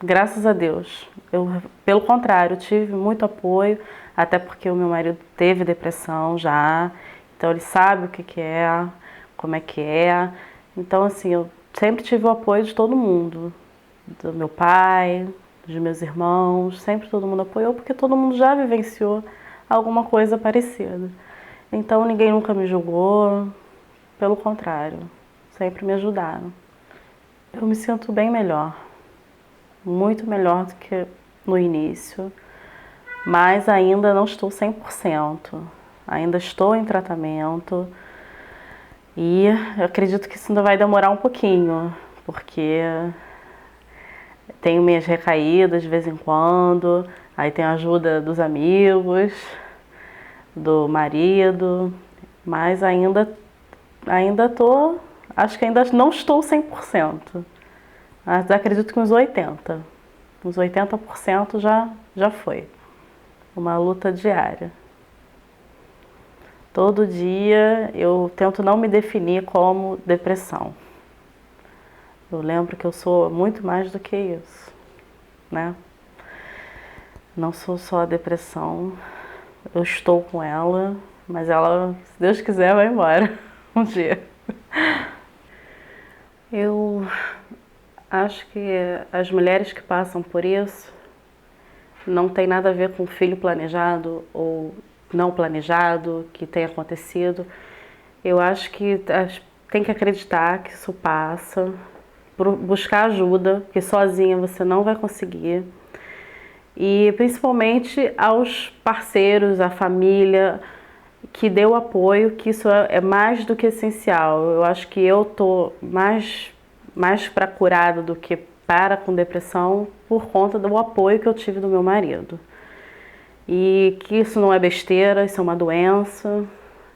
graças a Deus. Pelo contrário, tive muito apoio, até porque o meu marido teve depressão já, então ele sabe o que é, como é que é. Então, assim, eu sempre tive o apoio de todo mundo, do meu pai, dos meus irmãos, sempre todo mundo apoiou, porque todo mundo já vivenciou alguma coisa parecida. Então, ninguém nunca me julgou, pelo contrário, sempre me ajudaram. Eu me sinto bem melhor, muito melhor do que no início. mas ainda não estou 100%. Ainda estou em tratamento e eu acredito que isso ainda vai demorar um pouquinho, porque tenho minhas recaídas de vez em quando, aí tenho a ajuda dos amigos, do marido, mas acho que ainda não estou 100%, mas acredito que uns 80% já foi. Uma luta diária. Todo dia eu tento não me definir como depressão. Eu lembro que eu sou muito mais do que isso, né? Não sou só a depressão, eu estou com ela, mas ela, se Deus quiser, vai embora um dia. Eu acho que as mulheres que passam por isso não tem nada a ver com filho planejado ou não planejado que tenha acontecido. Eu acho que tem que acreditar que isso passa, buscar ajuda, porque sozinha você não vai conseguir. E principalmente aos parceiros, à família que deu apoio, que isso é mais do que essencial. Eu acho que eu tô mais para curada do que com depressão por conta do apoio que eu tive do meu marido. E que isso não é besteira, isso é uma doença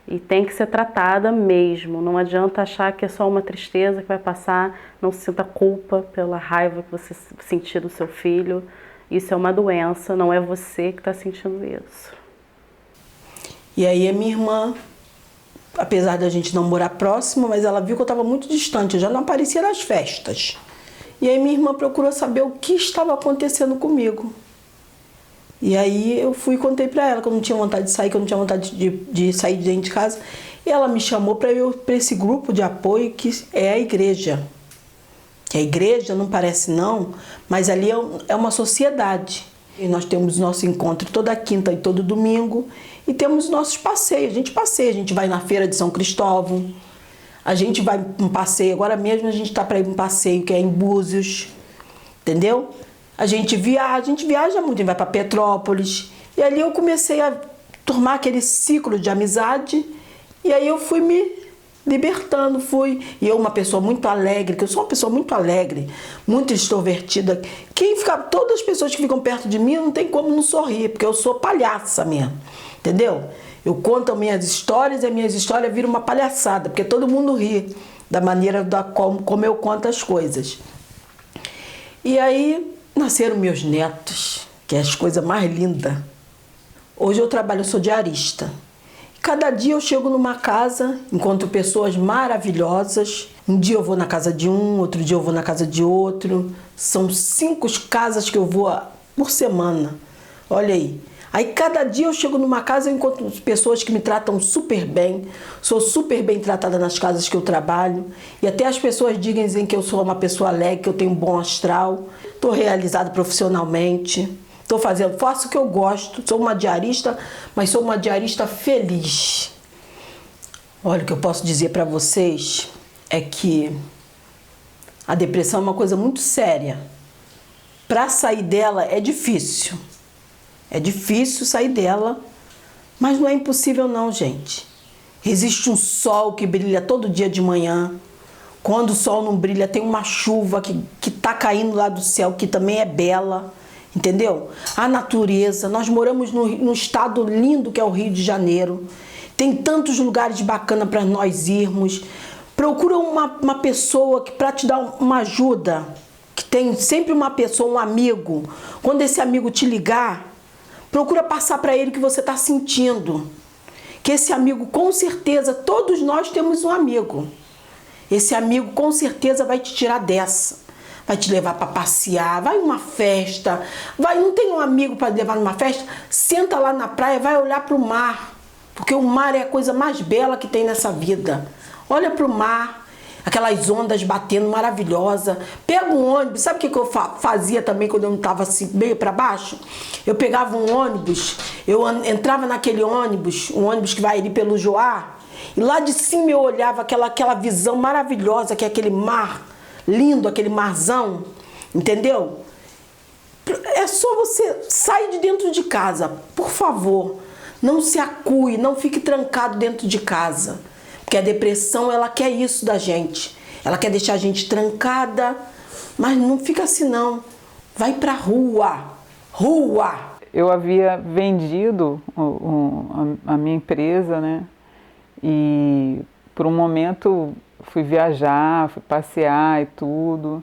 e tem que ser tratada mesmo. Não adianta achar que é só uma tristeza que vai passar, não sinta culpa pela raiva que você sentir do seu filho. Isso é uma doença, não é você que está sentindo isso. E aí a minha irmã, apesar da gente não morar próximo, mas ela viu que eu estava muito distante, eu já não aparecia nas festas. E aí minha irmã procurou saber o que estava acontecendo comigo. E aí eu fui e contei pra ela que eu não tinha vontade de sair, que eu não tinha vontade de sair de dentro de casa. E ela me chamou para esse grupo de apoio que é a igreja. Que a igreja não parece não, mas ali é uma sociedade. E nós temos nosso encontro toda quinta e todo domingo e temos nossos passeios. A gente passeia, a gente vai na feira de São Cristóvão, a gente vai para um passeio, agora mesmo a gente está para ir para um passeio que é em Búzios, entendeu? A gente viaja muito, a gente vai para Petrópolis. E ali eu comecei a formar aquele ciclo de amizade e aí eu fui me libertando, E eu uma pessoa muito alegre, que eu sou uma pessoa muito alegre, muito extrovertida. Todas as pessoas que ficam perto de mim não tem como não sorrir, porque eu sou palhaça mesmo, entendeu? Eu conto as minhas histórias e as minhas histórias viram uma palhaçada, porque todo mundo ri da maneira como eu conto as coisas. E aí nasceram meus netos, que é as coisas mais lindas. Hoje eu sou diarista. Cada dia eu chego numa casa, encontro pessoas maravilhosas. Um dia eu vou na casa de um, outro dia eu vou na casa de outro. São 5 casas que eu vou por semana. Olha aí. Aí cada dia eu chego numa casa e encontro pessoas que me tratam super bem. Sou super bem tratada nas casas que eu trabalho. E até as pessoas dizem que eu sou uma pessoa alegre, que eu tenho um bom astral. Estou realizada profissionalmente. Faço o que eu gosto. Sou uma diarista, mas sou uma diarista feliz. Olha, o que eu posso dizer para vocês é que a depressão é uma coisa muito séria. Para sair dela é difícil. É difícil sair dela, mas não é impossível não, gente. Existe um sol que brilha todo dia de manhã. Quando o sol não brilha, tem uma chuva que tá caindo lá do céu, que também é bela, entendeu? A natureza, nós moramos num estado lindo que é o Rio de Janeiro. Tem tantos lugares bacanas para nós irmos. Procura uma pessoa para te dar uma ajuda, que tem sempre uma pessoa, um amigo. Quando esse amigo te ligar, procura passar para ele o que você está sentindo. Que esse amigo, com certeza, todos nós temos um amigo. Esse amigo, com certeza, vai te tirar dessa. Vai te levar para passear, vai numa festa. Não tem um amigo para levar numa festa? Senta lá na praia, vai olhar para o mar. Porque o mar é a coisa mais bela que tem nessa vida. Olha para o mar. Aquelas ondas batendo maravilhosa. Pega um ônibus, sabe o que eu fazia também quando eu não estava assim, meio para baixo? Eu pegava um ônibus, eu entrava naquele ônibus, um ônibus que vai ali pelo Joá, e lá de cima eu olhava aquela visão maravilhosa, que é aquele mar lindo, aquele marzão, entendeu? é só você sair de dentro de casa, por favor. Não se acue, não fique trancado dentro de casa. Porque a depressão, ela quer isso da gente. Ela quer deixar a gente trancada, mas não fica assim não. Vai pra rua, rua. Eu havia vendido a minha empresa, né? E por um momento fui viajar, fui passear e tudo.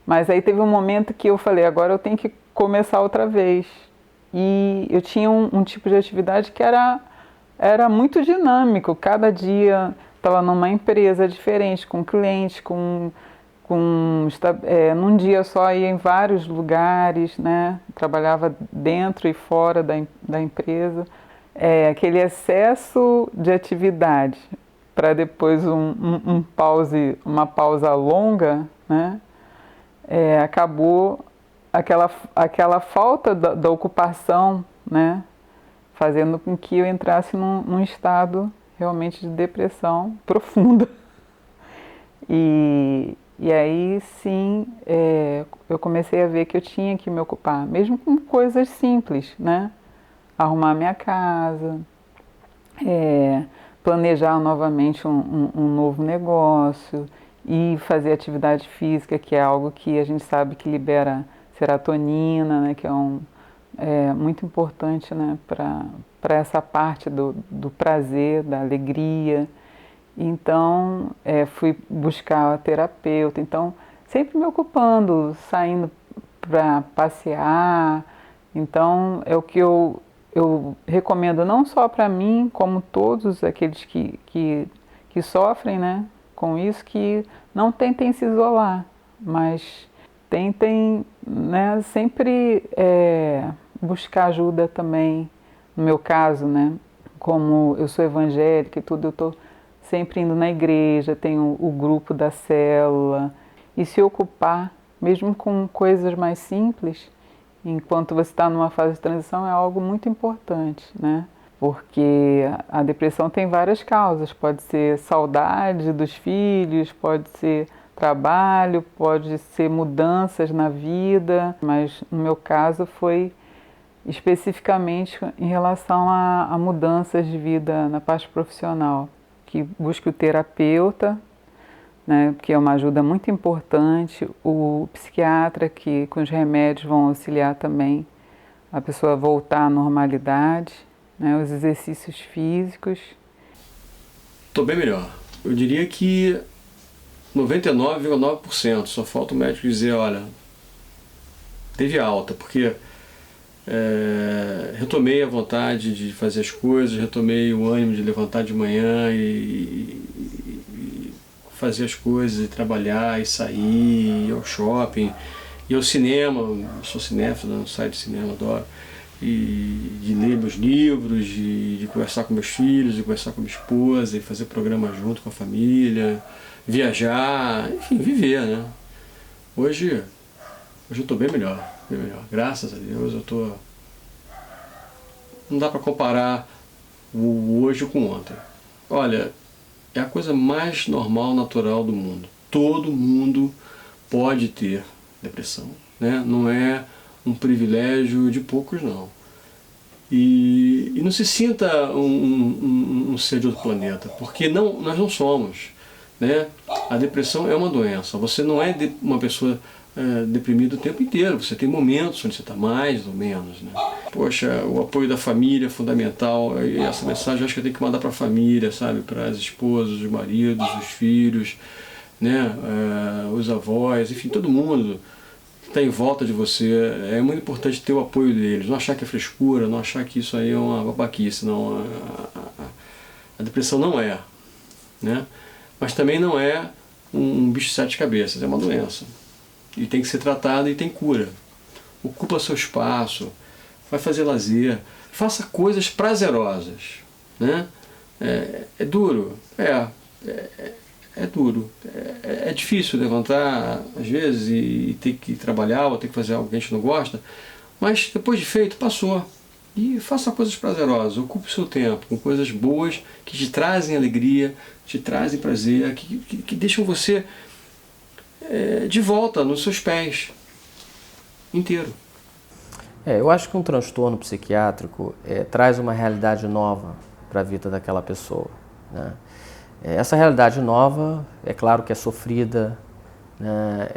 Mas aí teve um momento que eu falei, agora eu tenho que começar outra vez. E eu tinha um tipo de atividade que era muito dinâmico. Cada dia estava numa empresa diferente, com clientes, num dia só ia em vários lugares, né? Trabalhava dentro e fora da empresa. Aquele excesso de atividade para depois uma pausa longa, né? Acabou aquela falta da ocupação, né? Fazendo com que eu entrasse num estado realmente de depressão profunda. E aí sim, eu comecei a ver que eu tinha que me ocupar, mesmo com coisas simples, né? Arrumar minha casa, planejar novamente um novo negócio e fazer atividade física, que é algo que a gente sabe que libera serotonina, né? Que é muito importante, né? Para essa parte do prazer, da alegria. Então, fui buscar a terapeuta. Então, sempre me ocupando, saindo para passear. Então, é o que eu recomendo não só para mim, como todos aqueles que sofrem, né, com isso, que não tentem se isolar, mas tentem, né, sempre buscar ajuda também. No meu caso, né, como eu sou evangélica e tudo, eu estou sempre indo na igreja, tenho o grupo da célula, e se ocupar, mesmo com coisas mais simples, enquanto você está numa fase de transição, é algo muito importante, né? Porque a depressão tem várias causas, pode ser saudade dos filhos, pode ser trabalho, pode ser mudanças na vida, mas no meu caso foi especificamente em relação a mudanças de vida na parte profissional, que busque o terapeuta, né, que é uma ajuda muito importante, o psiquiatra, que com os remédios vão auxiliar também a pessoa a voltar à normalidade, né, os exercícios físicos. Estou bem melhor. Eu diria que 99,9%, só falta o médico dizer, olha, teve alta, porque retomei a vontade de fazer as coisas, retomei o ânimo de levantar de manhã e fazer as coisas, e trabalhar, e sair, e ir ao shopping, e ao cinema. Eu sou cinéfilo, não saio de cinema, adoro. E de ler meus livros, de conversar com meus filhos, de conversar com minha esposa, e fazer programa junto com a família, viajar, enfim, viver, né? Hoje eu estou bem melhor, bem melhor. Graças a Deus eu estou... Não dá para comparar o hoje com o ontem. Olha, é a coisa mais normal, natural do mundo. Todo mundo pode ter depressão, né? Não é um privilégio de poucos, não. E não se sinta um ser de outro planeta, porque nós não somos, né? A depressão é uma doença. Você não é uma pessoa deprimida o tempo inteiro. Você tem momentos onde você está mais ou menos, né? Poxa, o apoio da família é fundamental. E essa mensagem eu acho que eu tenho que mandar para a família, sabe? Para as esposas, os maridos, os filhos, né? Os avós, enfim, todo mundo que está em volta de você. É muito importante ter o apoio deles. Não achar que é frescura, não achar que isso aí é uma babaquice. Não, a depressão não é, né? Mas também não é um bicho de sete cabeças, é uma doença. E tem que ser tratada e tem cura. Ocupa seu espaço, vai fazer lazer, faça coisas prazerosas, né? É duro, é duro. É difícil levantar, às vezes, e ter que trabalhar ou ter que fazer algo que a gente não gosta, mas depois de feito, passou. E faça coisas prazerosas, ocupe o seu tempo com coisas boas que te trazem alegria, te trazem prazer, que deixam você de volta nos seus pés, inteiro. Eu acho que um transtorno psiquiátrico traz uma realidade nova para a vida daquela pessoa, né? Essa realidade nova, é claro que é sofrida, né?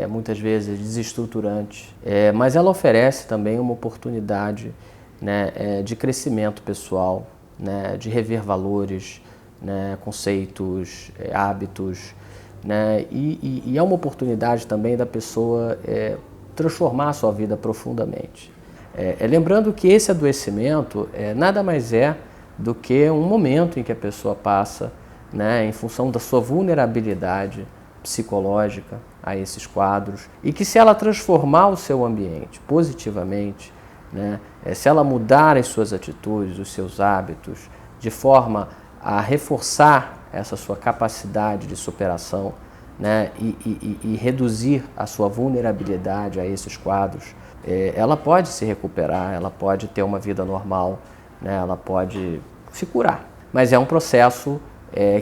Muitas vezes desestruturante, mas ela oferece também uma oportunidade, né, de crescimento pessoal, né, de rever valores, né, conceitos, hábitos, né, e é uma oportunidade também da pessoa transformar a sua vida profundamente. Lembrando que esse adoecimento nada mais é do que um momento em que a pessoa passa, né, em função da sua vulnerabilidade psicológica a esses quadros, e que se ela transformar o seu ambiente positivamente, né, se ela mudar as suas atitudes, os seus hábitos, de forma a reforçar essa sua capacidade de superação, né, e reduzir a sua vulnerabilidade a esses quadros, ela pode se recuperar, ela pode ter uma vida normal, né, ela pode se curar. Mas é um processo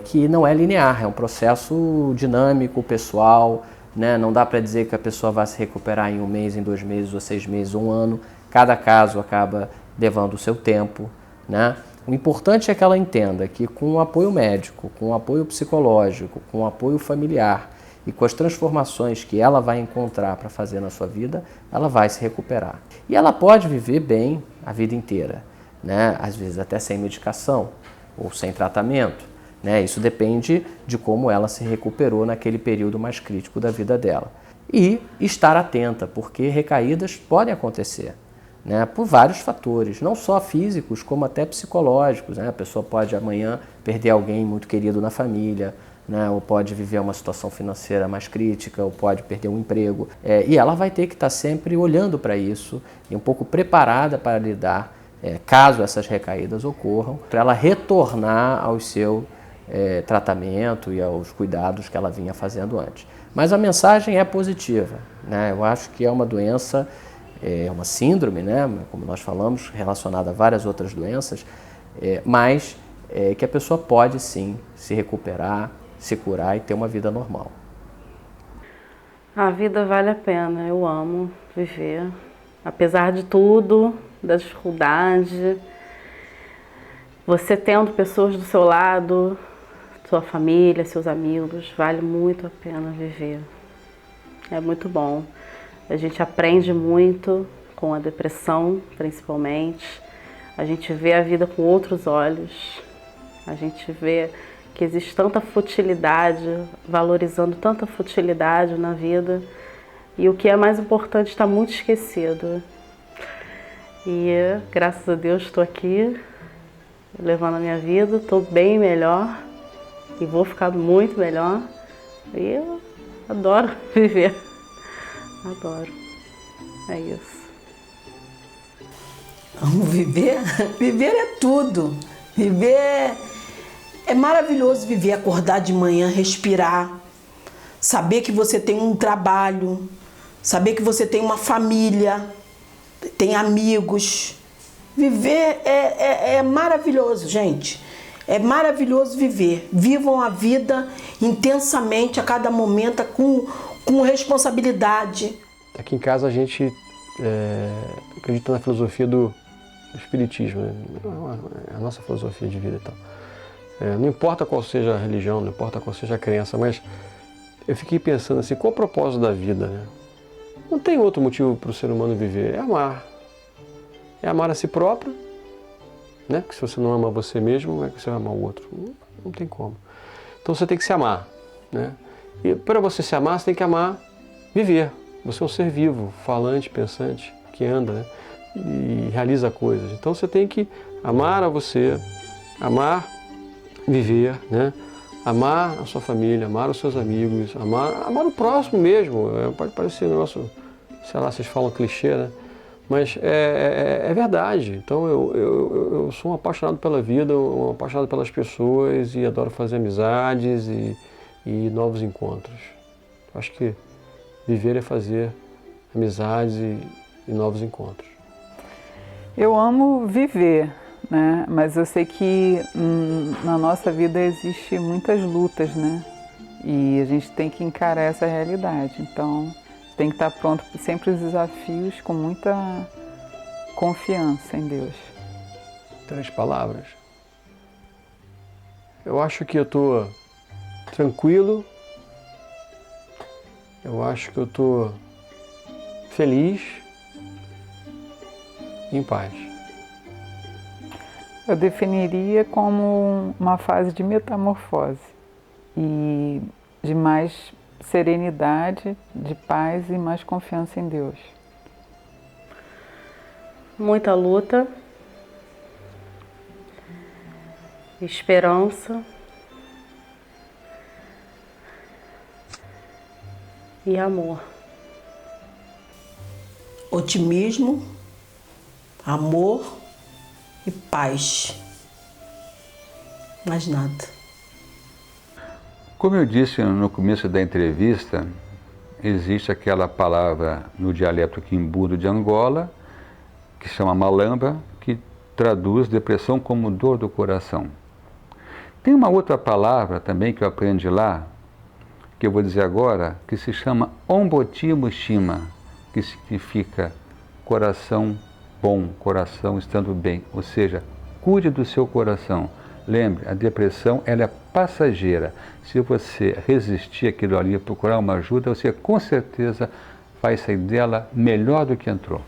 que não é linear, é um processo dinâmico, pessoal, né? Não dá para dizer que a pessoa vai se recuperar em 1 mês, em 2 meses, ou 6 meses, ou 1 ano. Cada caso acaba levando o seu tempo, né? O importante é que ela entenda que com o apoio médico, com o apoio psicológico, com o apoio familiar e com as transformações que ela vai encontrar para fazer na sua vida, ela vai se recuperar. E ela pode viver bem a vida inteira, né? Às vezes até sem medicação ou sem tratamento, né? Isso depende de como ela se recuperou naquele período mais crítico da vida dela. E estar atenta, porque recaídas podem acontecer, né, por vários fatores, não só físicos, como até psicológicos, né? A pessoa pode amanhã perder alguém muito querido na família, né? Ou pode viver uma situação financeira mais crítica, ou pode perder um emprego. E ela vai ter que estar sempre olhando para isso e um pouco preparada para lidar, caso essas recaídas ocorram, para ela retornar ao seu tratamento e aos cuidados que ela vinha fazendo antes. Mas a mensagem é positiva, né? Eu acho que é uma doença, uma síndrome, né, como nós falamos, relacionada a várias outras doenças, mas que a pessoa pode sim se recuperar, se curar e ter uma vida normal. A vida vale a pena, eu amo viver, apesar de tudo, da dificuldade. Você tendo pessoas do seu lado, sua família, seus amigos, vale muito a pena viver. É muito bom. A gente aprende muito com a depressão, principalmente. A gente vê a vida com outros olhos. A gente vê que existe tanta futilidade, valorizando tanta futilidade na vida. E o que é mais importante está muito esquecido. E graças a Deus estou aqui, levando a minha vida, estou bem melhor e vou ficar muito melhor. E eu adoro viver. Adoro. É isso. Amo viver? Viver é tudo. Viver é maravilhoso viver, acordar de manhã, respirar, saber que você tem um trabalho, saber que você tem uma família, tem amigos. Viver é maravilhoso, gente. É maravilhoso viver. Vivam a vida intensamente a cada momento, com responsabilidade. Aqui em casa a gente acredita na filosofia do espiritismo, né? É a nossa filosofia de vida e tal. Não importa qual seja a religião, não importa qual seja a crença, mas eu fiquei pensando assim, qual o propósito da vida, né? Não tem outro motivo para o ser humano viver, é amar. É amar a si próprio, né? Porque se você não ama você mesmo, como é que você vai amar o outro? Não tem como. Então você tem que se amar, né? E para você se amar, você tem que amar viver. Você é um ser vivo, falante, pensante, que anda, né? E realiza coisas. Então você tem que amar a você, amar viver, né? Amar a sua família, amar os seus amigos, amar o próximo mesmo. Pode parecer um negócio, sei lá, vocês falam clichê, né? Mas é verdade. Então eu sou um apaixonado pela vida, um apaixonado pelas pessoas e adoro fazer amizades e novos encontros. Acho que viver é fazer amizades e novos encontros. Eu amo viver, né? Mas eu sei que na nossa vida existe muitas lutas, né? E a gente tem que encarar essa realidade. Então, tem que estar pronto sempre os desafios com muita confiança em Deus. 3 palavras. Eu acho que eu estou tranquilo, eu acho que eu estou feliz, em paz. Eu definiria como uma fase de metamorfose e de mais serenidade, de paz e mais confiança em Deus. Muita luta, esperança e amor. Otimismo, amor e paz. Mais nada. Como eu disse no começo da entrevista, existe aquela palavra no dialeto quimbundo de Angola, que se chama malamba, que traduz depressão como dor do coração. Tem uma outra palavra também que eu aprendi lá, que eu vou dizer agora, que se chama omboti mushima, que significa coração bom, coração estando bem, ou seja, cuide do seu coração. Lembre, a depressão ela é passageira. Se você resistir àquilo ali, procurar uma ajuda, você com certeza vai sair dela melhor do que entrou.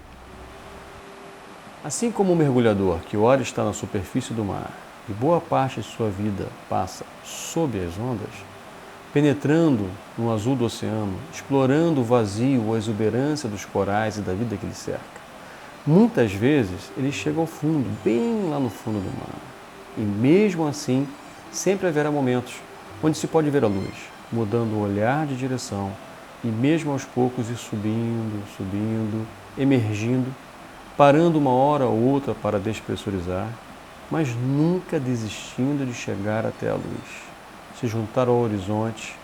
Assim como o mergulhador que ora está na superfície do mar e boa parte de sua vida passa sob as ondas, penetrando no azul do oceano, explorando o vazio, a exuberância dos corais e da vida que lhe cerca. Muitas vezes ele chega ao fundo, bem lá no fundo do mar. E mesmo assim, sempre haverá momentos onde se pode ver a luz, mudando o olhar de direção e mesmo aos poucos ir subindo, subindo, emergindo, parando uma hora ou outra para despressurizar, mas nunca desistindo de chegar até a luz, se juntar ao horizonte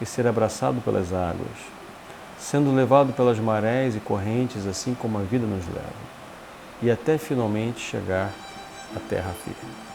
e ser abraçado pelas águas, sendo levado pelas marés e correntes assim como a vida nos leva, e até finalmente chegar à terra firme.